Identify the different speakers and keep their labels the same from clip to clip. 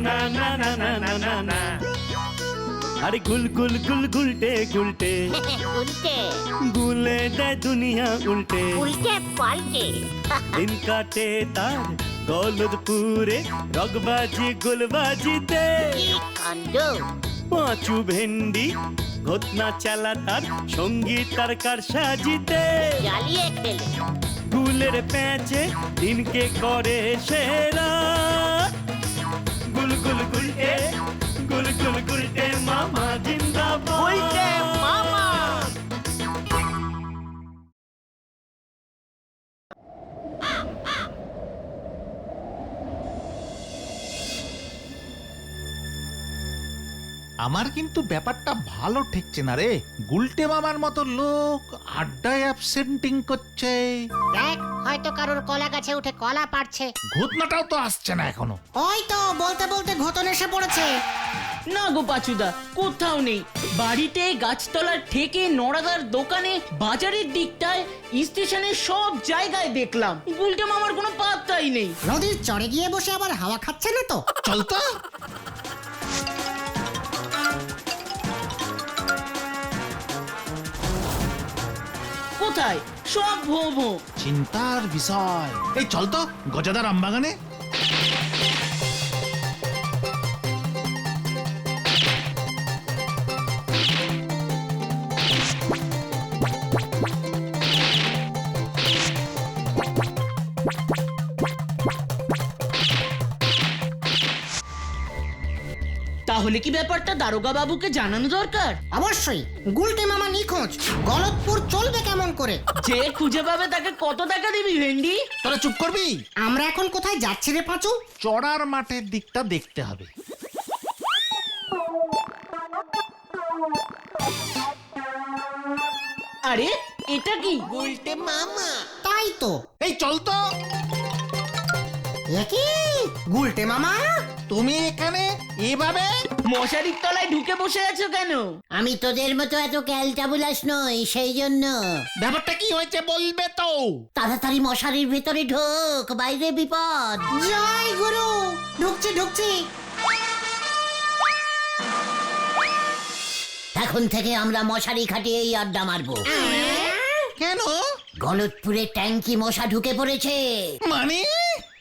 Speaker 1: না না না না না না না। আরে গুল গুল গুল গুলটে গুলটে
Speaker 2: উল্টে
Speaker 1: গুলে দেয় দুনিয়া উল্টে।
Speaker 2: উল্টে পাল্টে
Speaker 1: দিন কাটে তার গলদপুরে রগবাজি গুলবাজিতে।
Speaker 2: কি কাণ্ড!
Speaker 1: পাঁচু ভেন্ডি ঘটনা চালা তার সঙ্গীত তার কার সাজিতে।
Speaker 2: জ্বালিয়ে খেলে
Speaker 1: গুলের প্যাচে দিনকে করে সেরা। গুল গুল গুলটে গুল গুল গুলটে মামা জিন্দাবাদ।
Speaker 2: উল্টে মামা।
Speaker 3: আমার কিন্তু ব্যাপারটা ভালো ঠেকছে না রে। গুলটে মামার মতো লোক আড্ডায় অ্যাবসেন্টিং করছে।
Speaker 4: দেখ, হয়তো কারোর কলা গাছে উঠে কলা পাড়ছে।
Speaker 3: ঘটনাটাও তো আসছে না এখনো।
Speaker 4: ওই তো বলতে বলতে ঘটন এসে পড়েছে।
Speaker 5: না গো পাচুদা, কোথাও নেই। বাড়িতে, গাছতলার থেকে, নড়াদার দোকানে, বাজারের দিকটায়, স্টেশনের সব জায়গায় দেখলাম, গুলটে মামার কোনো পাত্তাই নেই।
Speaker 4: নদীর চড়ে গিয়ে বসে আবার হাওয়া খাচ্ছে না তো?
Speaker 3: চল তো।
Speaker 5: কোথায়? সব ভো ভো।
Speaker 3: চিন্তার বিষয়। এই চল তো গজাদার আমবাগানে।
Speaker 5: তাহলে কি ব্যাপারটা দারোগা বাবুকে জানানো দরকার?
Speaker 4: অবশ্যই। গুলটে মামা নিখোঁজ, গলতপুর চলবে কেমন করে?
Speaker 5: যে খুঁজে পাবে তাকে কত টাকা দিবি ভেন্ডি?
Speaker 3: তোরা চুপ করবি।
Speaker 4: আমরা এখন কোথায় যাচ্ছি রে পাঁচু?
Speaker 3: চড়ার মাঠের দিকটা দেখতে হবে।
Speaker 5: আরে এটা কি?
Speaker 4: তাই তো।
Speaker 3: এই চল তো।
Speaker 4: কি গুলটে মামা,
Speaker 3: তুমি এখানে এভাবে?
Speaker 5: মশারির তলায় ঢুকে বসে আছো কেন?
Speaker 2: আমি তোদের মতো এত ক্যালটাবুলাস নই, সেই জন্য।
Speaker 3: ব্যাপারটা কি হয়েছে বলবে তো?
Speaker 2: তাড়াতাড়ি মশারির ভেতরে ঢোক, বাইরে বিপদ।
Speaker 4: জয় গুরু। ঢুকছি ঢুকছি।
Speaker 2: এখন থেকে আমরা মশারি খাটিয়েই আড্ডা মারবো।
Speaker 3: কেন?
Speaker 2: গলতপুরে ট্যাঙ্কি মশা ঢুকে পড়েছে।
Speaker 3: মানে?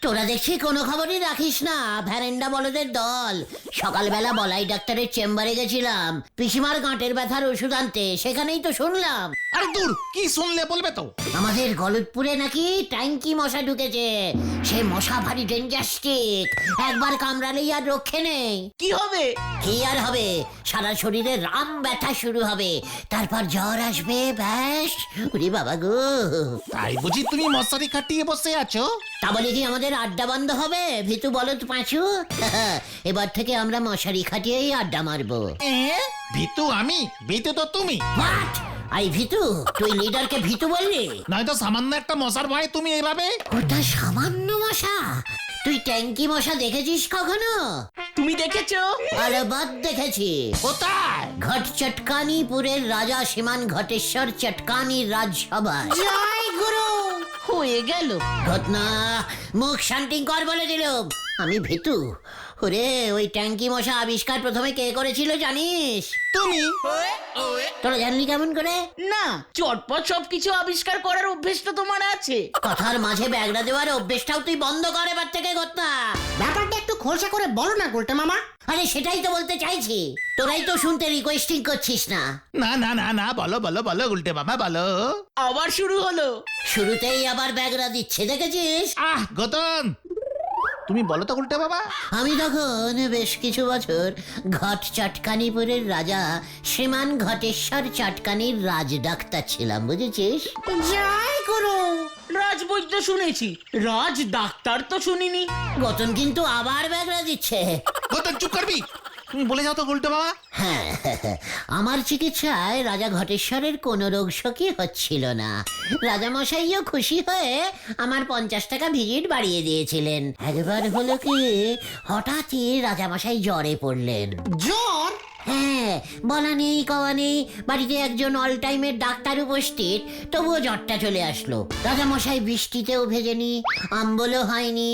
Speaker 2: তোরা দেখছি কোনো খবরই রাখিস না। ভ্যারেন্ডা বলদের দল। সকালবেলা বলাই ডাক্তারের চেম্বারে গেছিলাম পিসিমার গাঁটের ব্যথার ওষুধ আনতে, সেখানেই তো শুনলাম
Speaker 3: আরে দূর, কি শুনলে বলবে তো?
Speaker 2: আমাদের গলতপুরে নাকি ট্যাঙ্কি মশা ঢুকেছে। সে মশা ভারী ডেঞ্জাস্টিক, একবার কামড়ালেই আর রক্ষে নেই।
Speaker 5: কি হবে?
Speaker 2: কি আর হবে, সারা শরীরে রাম ব্যথা শুরু হবে, তারপর জ্বর আসবে, ব্যাস। ওরে বাবা গো।
Speaker 3: তাই বুঝি তুমি মশারি খাটিয়ে বসে আছো?
Speaker 2: তা বলে কি আমাদের আড্ডা বন্ধ হবে? ভিতু বলত পাঁচু। এবার থেকে আমরা মশারি খাটিয়েই আড্ডা মারবো।
Speaker 3: ভিতু আমি? ভিতু তো তুমি।
Speaker 2: হোয়াট? আই ভিতু? তুই লিডারকে ভিতু বললি?
Speaker 3: নয়তো সামান্য একটা মশার ভয়ে তুমি এইভাবে?
Speaker 2: ওটা সামান্য মশা? তুই ট্যাঙ্কি মশা দেখেছিস কখনো?
Speaker 5: তুমি দেখেছো?
Speaker 2: আরে বাদ দেখেছি।
Speaker 3: কোথায়?
Speaker 2: ঘট চটকানিপুরের রাজা শ্রীমান ঘটেশ্বর চটকানির রাজসভায়।
Speaker 4: জয় গুরু।
Speaker 5: হয়ে গেল।
Speaker 2: ঘটনা মুখ শান্তি কর বলে দিলুম। আমি ভিতু। ওরে, ওই ট্যাঙ্কি মশা আবিষ্কার প্রথমে কে করেছিল জানিস?
Speaker 3: তুমি।
Speaker 2: তোরা জানলি কেমন করে?
Speaker 5: না, চটপট সবকিছু আবিষ্কার করার অভ্যেস তো তোমার আছে।
Speaker 2: কথার মাঝে ব্যাগড়া দেওয়ার অভ্যেসটাও তুই বন্ধ কর এবার থেকে ঘটনা।
Speaker 4: ব্যাপারটা একটু খোলসা করে বলো না গুলটে মামা।
Speaker 2: আরে সেটাই তো বলতে চাইছি, তোরাই তো শুনতে রিকোয়েস্টিং করছিস না।
Speaker 3: না না না না, বলো বলো বলো উল্টে মামা বলো।
Speaker 5: আবার শুরু হলো।
Speaker 2: শুরুতেই আবার ব্যাগড়া দিচ্ছে, দেখেছিস?
Speaker 3: গতন তুমি বলো তো উল্টে বাবা।
Speaker 2: আমি তখন বেশ কিছু বছর ঘট চটকানিপুরের রাজা শ্রীমান ঘটেশ্বর চটকানির রাজ ডাক্তার ছিলাম, বুঝেছিস?
Speaker 4: জয় গুরু।
Speaker 5: রাজবৈদ্য শুনেছি, রাজ ডাক্তার তো শুনিনি।
Speaker 2: গতন কিন্তু আবার ব্যাগড়া দিচ্ছে।
Speaker 3: গতন চুপ করবি। তুমি বলে যাও তো উল্টে বাবা।
Speaker 2: হ্যাঁ, আমার চিকিৎসায় রাজা ঘটেশ্বরের কোনো রোগ শোকই হচ্ছিল না। রাজামশাইও খুশি হয়ে আমার 50 টাকা ভিজিট বাড়িয়ে দিয়েছিলেন। একবার হলো কি, হঠাৎই রাজামশাই জ্বরে পড়লেন।
Speaker 4: জ্বর?
Speaker 2: হ্যাঁ, বলা নেই কওয়া নেই, বাড়িতে একজন অল টাইমের ডাক্তার উপস্থিত, তবুও জ্বরটা চলে আসলো। রাজামশাই বৃষ্টিতেও ভেজেনি, আম্বলও হয়নি।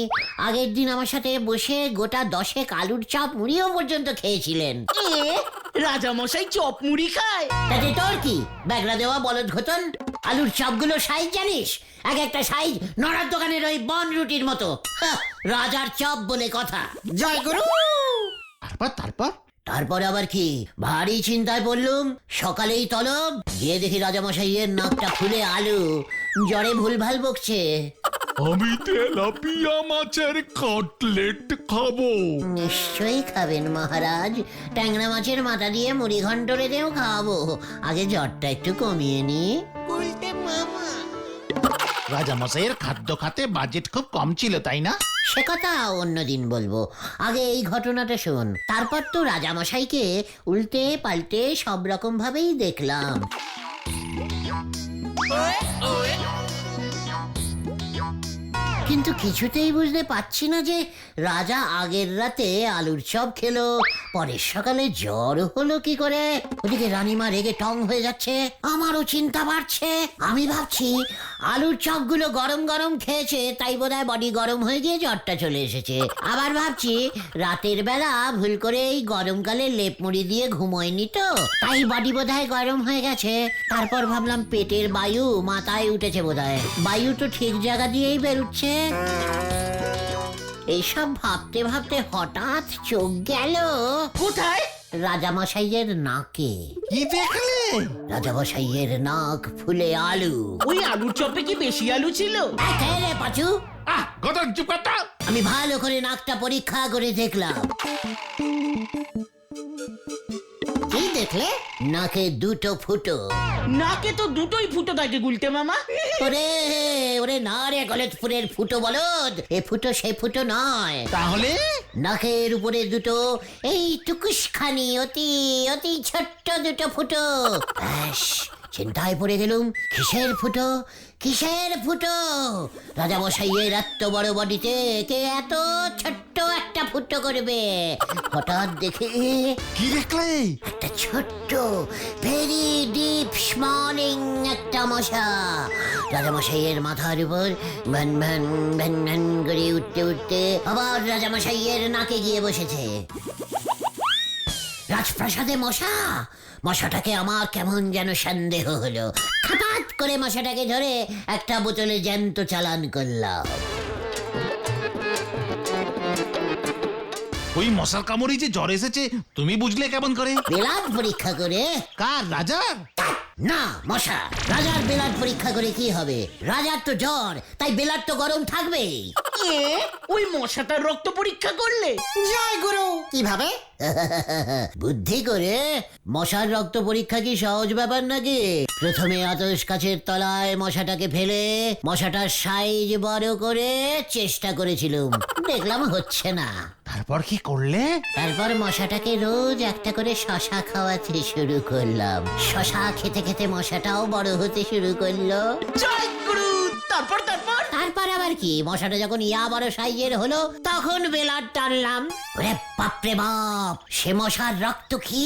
Speaker 2: আগের দিন আমার সাথে বসে গোটা 10 আলুর চপ মুড়িও পর্যন্ত খেয়েছিলেন।
Speaker 5: রাজা মশাই চপ মুড়ি খায়?
Speaker 2: তাতে তোর কি, ব্যাগরা দেওয়া বলদ ঘটন। আলুর চপগুলো সাইজ জানিস? এক একটা সাইজ নড়ার দোকানের ওই বন রুটির মতো। হাহ, রাজার চপ বলে কথা।
Speaker 4: জয় গুরু।
Speaker 3: তারপর
Speaker 2: তারপর আবার কি, ভারী চিন্তায় পড়লুম। সকালেই তলব গিয়ে দেখি রাজামশাইয়ের নাকটা ফুলে আলু, জ্বরে ভুলভাল বকছে।
Speaker 6: আমি তেলাপিয়া মাছের কাটলেট খাবো।
Speaker 2: নিশ্চয়ই খাবেন মহারাজ, ট্যাংরা মাছের মাথা দিয়ে মুড়ি ঘন্ট রেঁধেও খাওয়াবো। আগে জ্বরটা একটু কমিয়ে নি।
Speaker 3: রাজামশাইয়ের খাদ্য খাতে বাজেট খুব কম ছিল, তাই না?
Speaker 2: সে কথা অন্যদিন বলবো, আগে এই ঘটনাটা শোন। তারপর তো রাজামশাইকে উল্টে পাল্টে সব রকম ভাবেই দেখলাম। কিন্তু কিছুতেই বুঝতে পারছি না যে রাজা আগের রাতে আলুর চপ খেলো, পরের সকালে জ্বর হলো কি করে। ওদিকে রানীমা রেগে টং হয়ে যাচ্ছে, আমারও চিন্তা বাড়ছে। আমি ভাবছি আলুর চপগুলো গরম গরম খেয়েছে, তাই বোধহয় বডি গরম হয়ে গিয়ে জ্বরটা চলে এসেছে। আবার ভাবছি রাতের বেলা ভুল করে এই গরমকালে লেপ মুড়ি দিয়ে ঘুমোয়নি তো, তাই বডি বোধহয় গরম হয়ে গেছে। তারপর ভাবলাম পেটের বায়ু মাথায় উঠেছে বোধহয়, বায়ু তো ঠিক জায়গা দিয়েই বেরুচ্ছে। এইসব ভাবতে ভাবতে হঠাৎ চোখ গেল
Speaker 5: কোথায়?
Speaker 2: রাজামশাইয়ের নাকে।
Speaker 3: কি দেখলে?
Speaker 2: রাজামশাইয়ের নাক ফুলে আলু।
Speaker 5: ওই আলুর চপে কি বেশি আলু ছিল?
Speaker 2: রে পাচু,
Speaker 3: গদর চুপ কথা।
Speaker 2: আমি ভালো করে নাকটা পরীক্ষা করে দেখলাম।
Speaker 4: কি দেখলে?
Speaker 2: নাকে দুটো ফুটো।
Speaker 5: নাকে তো দুটোই ফুটো থাকে গুলটে মামা।
Speaker 2: ওরে ওরে না রে, গলতপুরের ফুটো বলদ, এ ফুটো সে ফুটো নয়।
Speaker 3: তাহলে
Speaker 2: নাকের উপরে দুটো এই টুকুসখানি অতি অতি ছোট্ট দুটো ফুটো। ব্যাস, চিন্তায় পড়ে গেলুম, কিসের ফুটো কিসের ফুটো? রাজামশাইয়ের এত বড় বডিতে কে এত ছোট্ট একটা ফুটো করবে? হঠাৎ দেখে
Speaker 3: কি দেখলে?
Speaker 2: একটা ছোট্ট ভেরি ডিপ স্মলিং একটা মশা রাজামশাইয়ের মাথার উপর ভ্যান ভ্যান ভ্যান ভ্যান করে উঠতে উঠতে আবার রাজামশাইয়ের নাকে গিয়ে বসেছে। রাজপ্রাসাদে মশা? মশাটাকে আমার কেমন যেন সন্দেহ হলো। হঠাৎ করে মশাটাকে ধরে একটা বোতলে জ্যান্ত চালান করলাম।
Speaker 3: ওই মশার কামড়ে যে জ্বর এসেছে তুমি বুঝলে কেমন করে?
Speaker 2: ব্লাড পরীক্ষা করে।
Speaker 3: কার? রাজার?
Speaker 2: না, মশা। রাজার ব্লাড পরীক্ষা করে কি হবে? রাজার তো জ্বর, তাই ব্লাড তো গরম থাকবেই।
Speaker 5: ওই মশাটার রক্ত পরীক্ষা করলে?
Speaker 4: জয় গুরু। কিভাবে?
Speaker 2: বুদ্ধি করে। মশার রক্ত পরীক্ষা কি সহজ ব্যাপার নাকি? প্রথমে আতশ কাছের তলায় মশাটাকে ফেলে মশাটার সাইজ বড় করে চেষ্টা করেছিলাম, দেখলাম হচ্ছে না।
Speaker 3: তারপর কি করলে?
Speaker 2: তারপর মশাটাকে রোজ একটা করে শশা খাওয়াতে শুরু করলাম। শশা খেতে খেতে মশাটাও বড় হতে শুরু করলো।
Speaker 5: জয় গুরু। তারপর তারপর
Speaker 2: তারপর আবার কি, মশাটা যখন ইয়া বড় সাইজের হলো তখন বেলার টানলাম। ওরে বাপরে বাপ, সে মশার রক্ত কি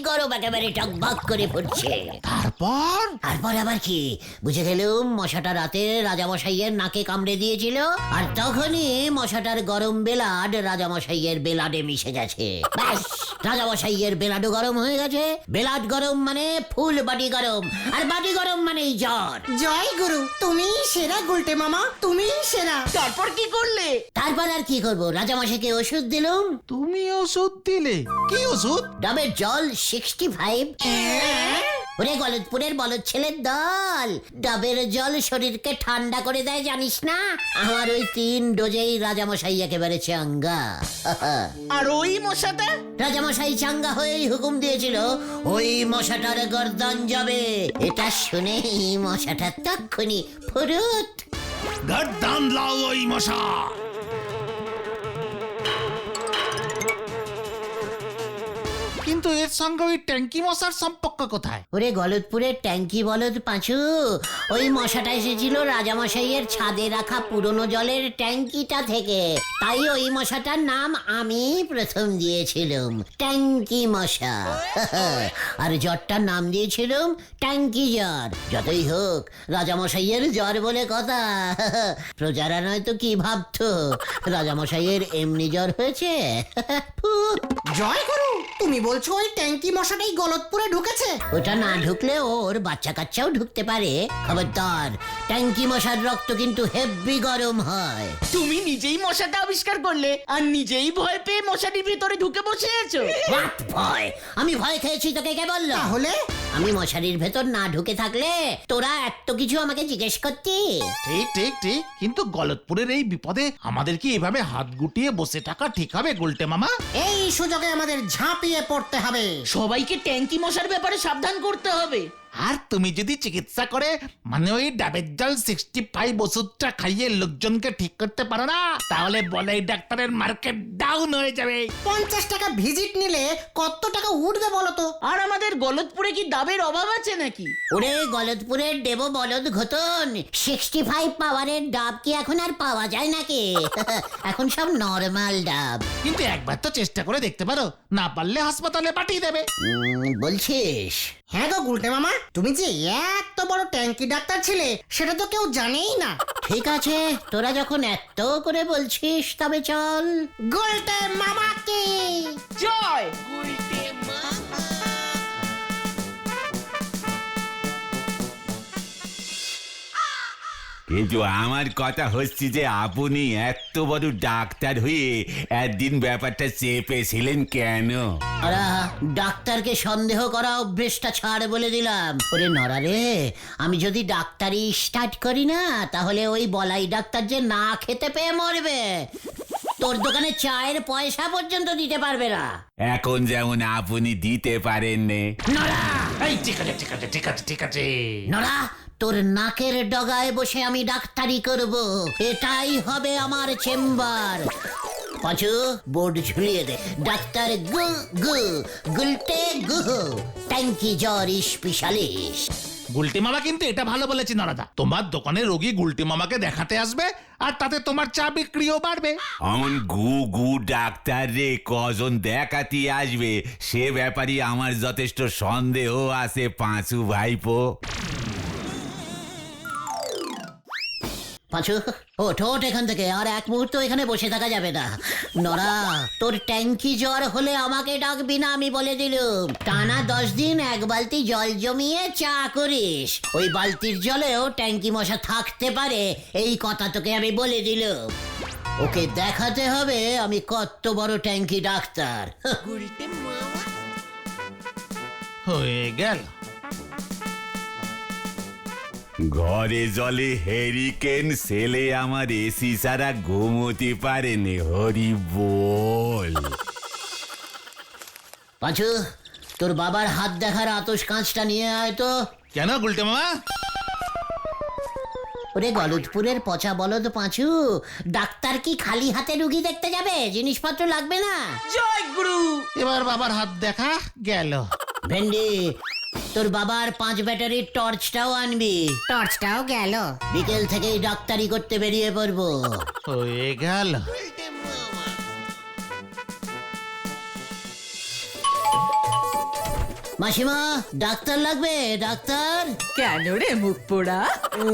Speaker 2: গরম একেবারে টকবক করে ফুটছে।
Speaker 3: তারপর?
Speaker 2: তারপর আবার কি, বুঝে গেলুম মশাটা রাতে রাজামশাইয়ের নাকে কামড়ে দিয়েছিল, আর তখনই মশাটার গরম বেলাড রাজামশাইয়ের বেলাডে মিশে গেছে। ব্যাস, রাজামশাইয়ের বেলাডও গরম হয়ে গেছে। বেলাড গরম মানে ফুল বাড়ি গরম, আর বাড়ি গরম মানেই জ্বর।
Speaker 4: জয় গুরু, তুমি সেরা গুলটে মামা, তুমি সেরা।
Speaker 5: তারপর কি করলে?
Speaker 2: তারপর আর কি করবো, রাজামশাইকে ওষুধ দিলুম।
Speaker 3: তুমি ওষুধ দিলে? কি ওষুধ?
Speaker 2: ডাবের জল 65। ওরে গলতপুরের বলদ ছেলের দল, ডাবের জল শরীরকে ঠান্ডা করে দেয় জানিস না? আমার ওই 3 ডোজেই রাজামশাই একেবারে চাঙ্গা।
Speaker 5: আর ওই মশাটা?
Speaker 2: রাজামশাই চাঙ্গা হয়েই হুকুম দিয়েছিল ওই মশাটার গর্দন যাবে। এটা শুনেই মশাটা তক্ষুনি ফুরুত।
Speaker 6: গর্দান লাও ওই মশা।
Speaker 3: কিন্তু এর সঙ্গে ওই ট্যাঙ্কি মশার সম্পর্ক কোথায়?
Speaker 2: ওরে গলতপুরের ট্যাঙ্কি বলদ পাঁচু, ওই মশাটা এসেছিল রাজামশাইয়ের ছাদে রাখা পুরনো জলের ট্যাঙ্কিটা থেকে। তাই ওই মশাটার নাম আমি প্রথম দিয়েছিলাম ট্যাঙ্কি মশা। আর জ্বরটার নাম দিয়েছিলাম ট্যাঙ্কি জ্বর। যতই হোক রাজামশাইয়ের জ্বর বলে কথা। প্রজারা নয়তো কি ভাবতো রাজামশাইয়ের এমনি জ্বর হয়েছে?
Speaker 4: জয় গুরু, তুমি বলছো ওই ট্যাঙ্কি মশাটাই গলতপুরে ঢুকেছে?
Speaker 2: ওটা না ঢুকলে ওর বাচ্চা কাচ্চাও ঢুকতে পারে। খবরদার, ট্যাঙ্কি মশার রক্ত কিন্তু হেব্বি গরম হয়।
Speaker 5: তুমি নিজেই মশাটা আবিষ্কার করলে আর নিজেই ভয় পেয়ে মশাটির ভিতরে ঢুকে বসে আছো।
Speaker 2: What ভয়? আমি ভয় খেয়েছি তোকে কে বললো?
Speaker 4: তাহলে
Speaker 2: আমি মশারির ভেতর না ঢুকে থাকলে তোরা এত কিছু আমাকে জিজ্ঞেস করতি?
Speaker 3: ঠিক ঠিক ঠিক, কিন্তু গলতপুরের এই বিপদে আমাদের কি এভাবে হাত গুটিয়ে বসে থাকা ঠিক হবে গুলটে মামা?
Speaker 4: এই সুযোগে আমাদের ঝাঁপিয়ে পড়তে হবে।
Speaker 5: সবাইকে ট্যাঙ্কি মশার ব্যাপারে সাবধান করতে হবে।
Speaker 3: আর তুমি যদি চিকিৎসা করে মানে ওই ডাবের জল 65 ওষুধটা খাইয়ে লোকজনকে ঠিক করতে পারো না, তাহলে বলে এই ডাক্তারের মার্কেট ডাউন হয়ে যাবে।
Speaker 4: 50 টাকা ভিজিট নিলে কত টাকা উঠবে বলো তো?
Speaker 5: আর আমাদের গলতপুরে কি ডাবের অভাব আছে নাকি?
Speaker 2: ওরে গলতপুরের দেব বলদ ঘটন, 65 পাওয়ারের ডাব কি এখন আর পাওয়া যায় নাকি? এখন সব নরমাল ডাব।
Speaker 3: কিন্তু একবার তো চেষ্টা করে দেখতে পারো, না পারলে হাসপাতালে পাঠিয়ে দেবে।
Speaker 2: বলছিস?
Speaker 4: হ্যাঁ গো গুলটে মামা, তুমি যে এত বড় ট্যাঙ্কি ডাক্তার ছিলে সেটা তো কেউ জানেই না।
Speaker 2: ঠিক আছে, তোরা যখন এত করে বলছিস তবে চল।
Speaker 4: গুলটে মামাকে
Speaker 5: জয়।
Speaker 7: কিন্তু আমার কথা হচ্ছে যে আপনি এত বড় ডাক্তার হয়ে একদিন ব্যাপারটা চেপেছিলেন কেন?
Speaker 2: ওরা ডাক্তারকে সন্দেহ করা অভ্যেসটা ছাড় বলে দিলাম। ওরে নরা রে, আমি যদি ডাক্তারি স্টার্ট করি না তাহলে ওই বলাই ডাক্তার যে না খেতে পেয়ে মরবে। তোর দোকানে চায়ের পয়সা পর্যন্ত দিতে পারবে না।
Speaker 7: এখন যেমন আপনি দিতে পারেন নে।
Speaker 2: নরা,
Speaker 3: এই ঠিক আছে ঠিক আছে ঠিক আছে ঠিক আছে।
Speaker 2: নরা, তোর নাকের ডগায় বসে আমি ডাক্তারি করব। এটাই হবে আমার চেম্বার। পাঁচু, বোর্ড ঝুলিয়ে দে। ডাক্তার গু গু গুলটে গুহ, ট্যাঙ্কি জ্বর স্পেশালিস্ট।
Speaker 3: গুলটে মামা কিন্তু এটা ভালো বলেছে নরাদা, তোমার দোকানে রোগী গুলটে মামাকে দেখাতে আসবে আর তাতে তোমার চা বিক্রিও বাড়বে।
Speaker 7: অমন গু গু ডাক্তার রে কজন দেখাতে আসবে সে ব্যাপারে আমার যথেষ্ট সন্দেহ আছে পাঁচু ভাইপো।
Speaker 2: পাঁচু, ওঠ ওঠ এখান থেকে, আর এক মুহূর্ত এখানে বসে থাকা যাবে না। নরা, তোর ট্যাঙ্কি জ্বর হলে আমাকে ডাকবি না, আমি বলে দিলুম। টানা 10 দিন এক বালতি জল জমিয়ে চা করিস, ওই বালতির জলেও ট্যাঙ্কি মশা থাকতে পারে, এই কথা তোকে আমি বলে দিলুম। ওকে দেখাতে হবে আমি কত বড় ট্যাঙ্কি ডাক্তার।
Speaker 3: হয়ে গেল।
Speaker 7: ঘরে জলে হেরিকেন ছেলে আমার এসি ছাড়া ঘুমোতে পারেনি। হরি বল।
Speaker 2: পাঁচু, তোর বাবার হাত দেখার আতস কাঁচটা নিয়ে আয় তো।
Speaker 3: কেন গুলটে মামা?
Speaker 2: ওরে গলতপুরের পচা বলদ পাঁচু, ডাক্তার কি খালি হাতে রুগী দেখতে যাবে? জিনিসপত্র লাগবে না?
Speaker 5: জয় গুরু।
Speaker 3: এবার বাবার হাত দেখা গেল।
Speaker 2: ভেন্ডি, তোর বাবার 5 ব্যাটারির টর্চটাও আনবি।
Speaker 4: টর্চটাও গেল।
Speaker 2: বিকেল থেকেই ডাক্তারি করতে বেরিয়ে পড়বো।
Speaker 3: হয়ে গেল।
Speaker 2: মাসিমা, ডাক্তার লাগবে? ডাক্তার?
Speaker 8: কেন রে মুখ পোড়া?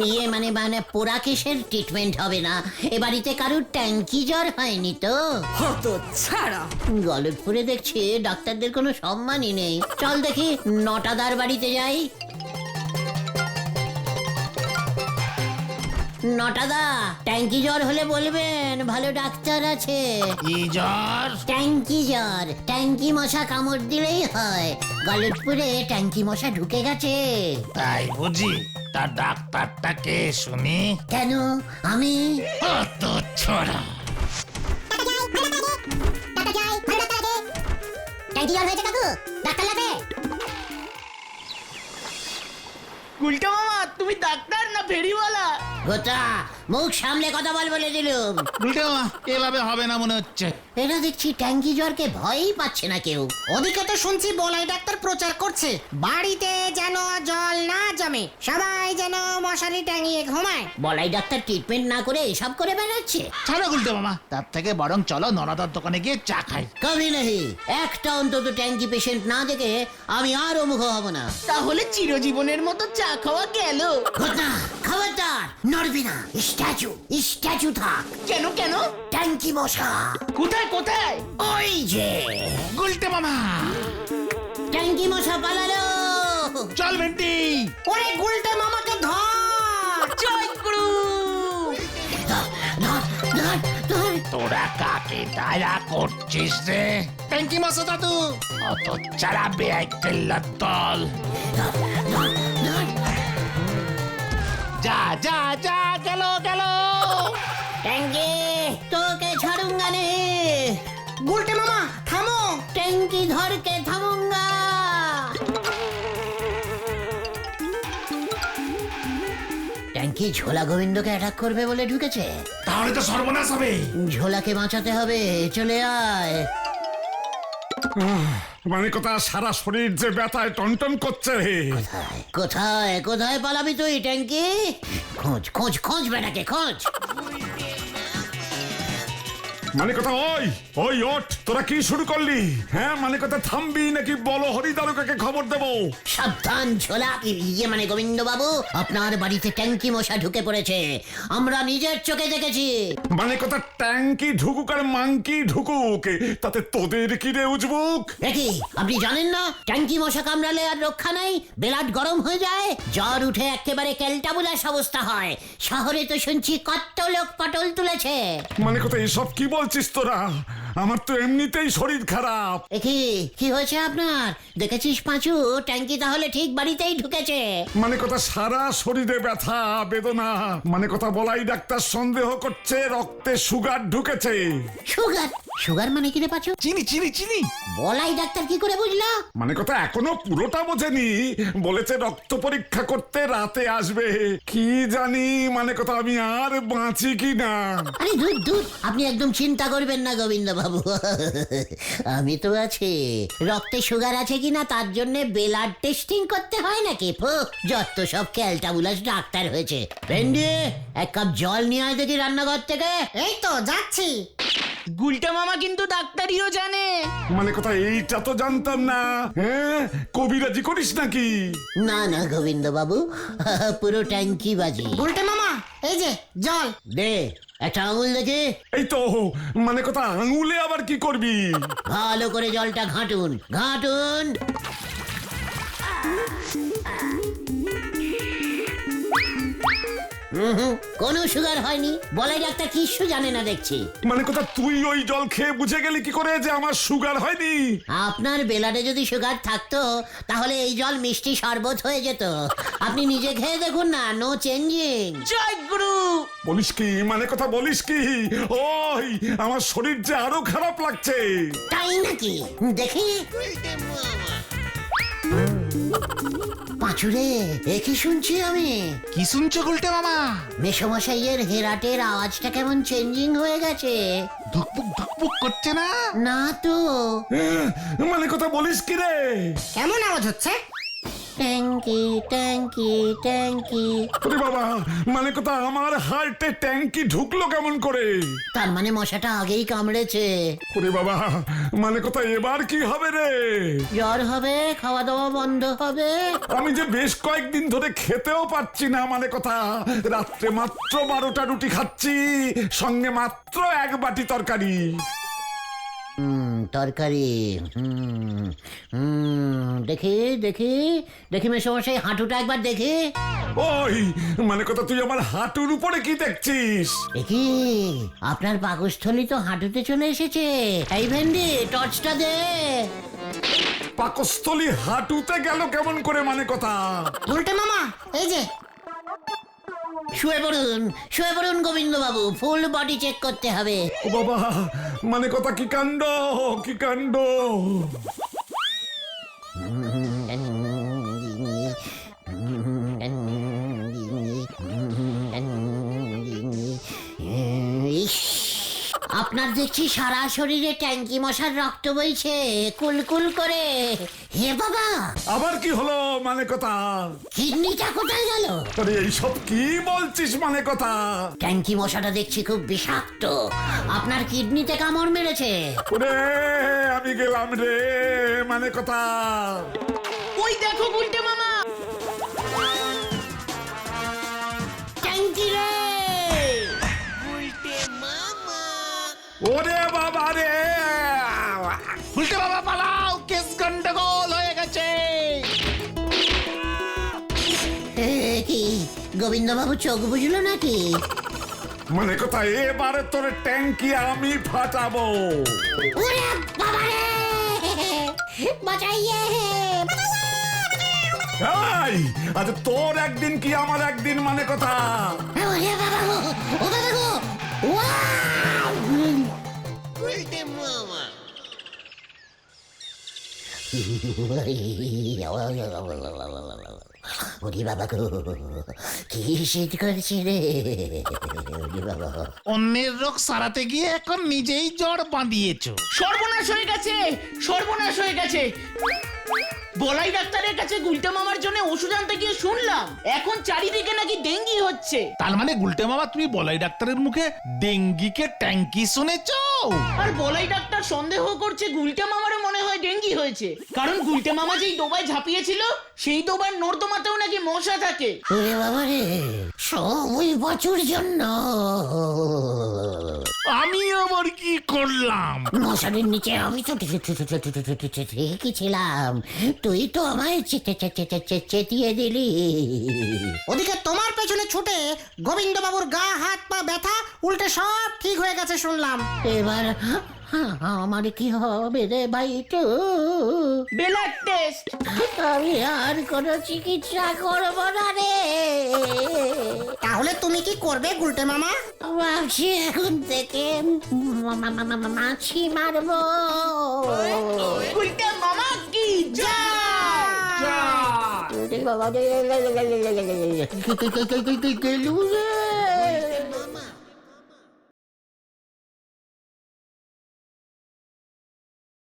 Speaker 2: ইয়ে মানে পোড়া কেসের ট্রিটমেন্ট হবে না? এ বাড়িতে কারুর ট্যাঙ্কি জ্বর হয়নি তো?
Speaker 8: হত ছাড়া।
Speaker 2: গলতপুরে দেখছি ডাক্তারদের কোনো সম্মানই নেই। চল দেখি নটাদার বাড়িতে যাই। নটাদা, ট্যাঙ্কি জ্বর হলে বলবেন, ভালো ডাক্তার আছে।
Speaker 3: কি জ্বর?
Speaker 2: ট্যাঙ্কি জ্বর, ট্যাঙ্কি মশা কামড় দিলেই হয়। গলতপুরে ট্যাঙ্কি মশা ঢুকে গেছে।
Speaker 3: তাই বুঝি? তার ডাক্তারটা কে শুনি?
Speaker 2: কেন আমি?
Speaker 3: অত ছড়া।
Speaker 2: ট্যাঙ্কি জ্বর হয়েছে কাকু, ডাক্তার লাগবে?
Speaker 5: গুলটা মামা, তুমি ডাক্তার না ফেরিওয়ালা?
Speaker 2: গোটা মুখ সামলে কথা বলে দিলুম।
Speaker 3: গুলটে মামা এভাবে হবে না মনে হচ্ছে।
Speaker 2: এরা দেখছি ট্যাঙ্কি জ্বরকে ভয়ই পাচ্ছে না কেউ।
Speaker 4: ওদিকে তো শুনছি বলাই ডাক্তার প্রচার করছে বাড়িতে যেন জল না জমে, সবাই যেন মশারি টাঙিয়ে ঘুমায়।
Speaker 2: বলাই ডাক্তার ট্রিটমেন্ট না করে এসব করে বেড়াচ্ছে।
Speaker 3: ছাড়ো গুলটে মামা, তার থেকে বরং চলো নরাদার দোকানে গিয়ে চা খাই।
Speaker 2: কবি নেই, একটা অন্তত ট্যাঙ্কি পেশেন্ট না দেখে আমি আর মুখ হব না।
Speaker 5: তাহলে চিরজীবনের মতো চা খাওয়া গেল।
Speaker 2: ঘটনা খবরদার নড়বি না, স্ট্যাচু স্ট্যাচু থাক।
Speaker 5: কেন কেন?
Speaker 2: ট্যাঙ্কি মশা
Speaker 5: কোথায় কোথায়?
Speaker 2: ওই যে
Speaker 3: গুলটে মামা
Speaker 2: ট্যাঙ্কি মশা পালালো।
Speaker 3: চল ভেন্টি।
Speaker 4: ওরে গুলটে মামাকে ধর।
Speaker 5: জয় গুরু।
Speaker 2: ধর, ধর, ধর, ধর।
Speaker 3: তোরা কাকে দয়া করছিস রে? ট্যাঙ্কি মাসা দাদু অত চালাবে আইকেল্লার দল।
Speaker 2: ধর, ধর, ধর।
Speaker 3: যা যা যা গেল গেল।
Speaker 2: ট্যাঙ্কি তোকে ছাড়ুঙ্গা নে।
Speaker 4: গুলটে মামা থামো।
Speaker 2: ট্যাঙ্কি ধরকে থামুঙ্গা। ট্যাঙ্কি ঝোলা গোবিন্দকে অ্যাটাক করবে বলে ঢুকেছে।
Speaker 6: তাহলে তো সর্বনাশ হবে।
Speaker 2: ঝোলাকে বাঁচাতে হবে, চলে আয়।
Speaker 6: মানে কথা সারা শরীর যে ব্যথায় টনটন করছে।
Speaker 2: কোথায় কোথায় কোথায় পালাবি তুই ট্যাঙ্কি? খোঁজ খোঁজ খোঁজ বেটাকে খোঁজ।
Speaker 6: মানে কথা ওই ওই ওঠ, তোরা কি শুরু করলি? হ্যাঁ মানে কথা থামবি নাকি বলো হরিদারুকাকে খবর দেবো?
Speaker 2: সাবধান ঝোলা, ইয়ে মানে গোবিন্দ বাবু, আপনার বাড়িতে ট্যাঙ্কি মশা ঢুকে পড়েছে। আমরা নিজের চোখে দেখেছি।
Speaker 6: মানে কথা ট্যাঙ্কি ঢুকুক আর মাংকি ঢুকুক, তাতে তোদের কি রে উজবুক?
Speaker 2: দেখি আপনি জানেন না ট্যাঙ্কি মশা কামড়ালে আর রক্ষা নাই, বেলাট গরম হয়ে যায়, জ্বর উঠে একেবারে ক্যালটাবুলাস অবস্থা হয়। শহরে তো শুনছি কত লোক পটল তুলেছে।
Speaker 6: মানে কথা এসব কি বলছিস তোরা? আমার তো এমনিতেই শরীর খারাপ।
Speaker 2: কি কি হয়েছে আপনার? দেখেছিস পাঁচু, ট্যাঙ্কি তাহলে ঠিক বাড়িতেই ঢুকেছে।
Speaker 6: মানে কথা সারা শরীরে ব্যথা বেদনা। মানে কথা বলাই ডাক্তার সন্দেহ করছে রক্তে সুগার ঢুকেছে।
Speaker 2: সুগার? সুগার মানে কি রে পাঁচু?
Speaker 3: চিনি চিনি চিনি।
Speaker 2: বলাই ডাক্তার কি করে বুঝলা?
Speaker 6: মানে কথা এখনো পুরোটা বোঝেনি, বলেছে রক্ত পরীক্ষা করতে রাতে আসবে। কি জানি মানে কথা আমি আর বাঁচি কি না।
Speaker 2: আরে দূর দূর, আপনি একদম চিন্তা করবেন না গোবিন্দ বাবু, আমি তো আছি। রক্তে সুগার আছে কিনা তার জন্য ব্লাড টেস্টিং করতে হয় নাকি? যত সব ক্যালটাবুলাস ডাক্তার হয়েছে। ভেন্ডি, এক কাপ জল নিয়ে আয় দেখি রান্নাঘর থেকে।
Speaker 4: এই তো যাচ্ছি।
Speaker 5: গুলটা মামা কিন্তু ডাক্তারিও জানে।
Speaker 6: মানে কথা এইটা তো জানতাম না। হ্যাঁ কবিরাজি করিস নাকি?
Speaker 2: না না গোবিন্দ বাবু, পুরো ট্যাঙ্কি বাজি।
Speaker 4: গুলটে মামা এই যে জল।
Speaker 2: দে একটা আঙুল দেখি।
Speaker 6: এই তো মানে কথা আঙুলে আবার কি করবি?
Speaker 2: ভালো করে জলটা ঘাঁটুন ঘাঁটুন। কোনো সুগার হয়নি। বলাই ডাক্তার কিচ্ছু জানে না দেখছি।
Speaker 6: মানে কথা তুই ওই জল খেয়ে বুঝে গেলি কি করে যে আমার সুগার হয়নি?
Speaker 2: আপনার বেলাডে যদি সুগার থাকতো তাহলে এই জল মিষ্টি শরবত হয়ে যেত। আপনি নিজে খেয়ে দেখুন না, নো চেঞ্জিং।
Speaker 5: জয় গুরু।
Speaker 6: বলিস কি? মানে কথা বলিস কি? ওই আমার শরীর যে আরো খারাপ লাগছে।
Speaker 2: তাই নাকি? দেখি। পাঁচুরে, এ কি শুনছি আমি?
Speaker 3: কি শুনছো গুলটে মামা?
Speaker 2: মেসমশাইয়ের হেরাটের আওয়াজটা কেমন চেঞ্জিং হয়ে গেছে।
Speaker 3: ধুকপুক ধুকপুক করছে না?
Speaker 2: না তো।
Speaker 6: মানে কথা বলিস কি রে?
Speaker 4: কেমন আওয়াজ হচ্ছে?
Speaker 2: ট্যাঙ্কি ট্যাঙ্কি ট্যাঙ্কি।
Speaker 6: ওরে বাবা, মানে কথা আমার হার্টে ট্যাঙ্কি ঢুকলো কেমন করে?
Speaker 2: তার মানে মশাটা আগেই কামড়েছে।
Speaker 6: ওরে বাবা, মানে কথা এবার কি হবে রে?
Speaker 2: জ্বর হবে, খাওয়া দাওয়া বন্ধ হবে।
Speaker 6: আমি যে বেশ কয়েকদিন ধরে খেতেও পারছি না। মানে কথা রাত্রে মাত্র 12টা রুটি খাচ্ছি, সঙ্গে মাত্র 1 বাটি তরকারি।
Speaker 2: তরকারি। দেখি দেখি দেখি মেসমশাই হাঁটুটা একবার দেখি।
Speaker 6: ওই মানে কথা তুই আমার হাঁটুর উপরে কি দেখছিস?
Speaker 2: দেখি আপনার পাকস্থলী তো হাঁটুতে চলে এসেছে। এই ভেন্ডি, টর্চটা দে।
Speaker 6: পাকস্থলী হাঁটুতে গেল কেমন করে? মানে কথা
Speaker 4: গুলটে মামা এই যে।
Speaker 2: শুয়ে পড়ুন গোবিন্দ বাবু, ফুল বডি চেক করতে হবে।
Speaker 6: ও বাবা, মানে কথা কি কাণ্ড কি কাণ্ড!
Speaker 2: আপনার দেখছি সারা শরীরে ট্যাঙ্কি মশার রক্ত বইছে কুলকুল করে। হে বাবা,
Speaker 6: আবার কি হলো মানে কথা?
Speaker 2: কিডনিটা কোথায় গেল?
Speaker 6: আরে এইসব কি বলছিস মানে কথা?
Speaker 2: ট্যাঙ্কি মশাটা দেখছি খুব বিষাক্ত, আপনার কিডনিতে কামড় মেরেছে।
Speaker 6: ওরে আমি গেলাম রে মানে কথা।
Speaker 5: ওই দেখো গুলটে মামা,
Speaker 2: ট্যাঙ্কি রে!
Speaker 6: ওরে বাবা রে!
Speaker 3: উল্টে বাবা পালাও, কেস গন্ডগোল হয়ে গেছে।
Speaker 2: এ, কি গোবিন্দবাবু চোখ বুঝলো নাকি?
Speaker 6: মানে কথা এবারে তোর ট্যাঙ্কি আমি ফাটাবো।
Speaker 2: ওরে বাবা রে! বাঁচাইয়ে!
Speaker 6: এই, আজ তোর একদিন কি আমার একদিন মানে কথা।
Speaker 2: ওরে বাবা গো! ও বাবা গো! ওয়াও! ওরে বাবা গো! কি শীত করছে রে! ওরে বাবা!
Speaker 3: অন্যের রোগ সারাতে গিয়ে এখন নিজেই জ্বর বাঁধিয়েছো।
Speaker 5: সর্বনাশ হয়ে গেছে, সর্বনাশ হয়ে গেছে। বলাই ডাক্তারের কাছে গুলটে মামার জন্য ওষুধ আনতে গিয়ে শুনলাম এখন চারিদিকে নাকি ডেঙ্গি হচ্ছে।
Speaker 3: তার মানে গুলটে মামা তুমি বলাই ডাক্তারের মুখে ডেঙ্গিকে ট্যাঙ্কি শুনেছো?
Speaker 5: আর বলাই ডাক্তার সন্দেহ করছে গুলটে মামারও মনে হয় ডেঙ্গি হয়েছে, কারণ গুলটে মামা যেই ডোবায় ঝাঁপিয়েছিল সেই ডোবার নর্দমাতেও নাকি মশা থাকে।
Speaker 2: ওরে বাবা রে! সব ওই বাছুর জন্য।
Speaker 3: আমি আবার কি করলাম?
Speaker 2: মশারির নিচে আমি তো ঠিকই ছিলাম, তুই তো আমায় চেতিয়ে দিলি।
Speaker 4: ওদিকে তোমার পেছনে ছুটে গোবিন্দবাবুর গা হাত পা ব্যথা উল্টে সব ঠিক হয়ে গেছে শুনলাম।
Speaker 2: এবার আমার কি হবে রে ভাই? তো
Speaker 5: ব্লাড টেস্ট।
Speaker 2: আমি আর কোনো চিকিৎসা করব না রে।
Speaker 4: তাহলে তুমি কি করবে গুলটে মামা?
Speaker 2: ভাবছি এখন থেকে মাছি মারবো।
Speaker 5: গুলটে মামা কি
Speaker 2: বাবা গেলু রে!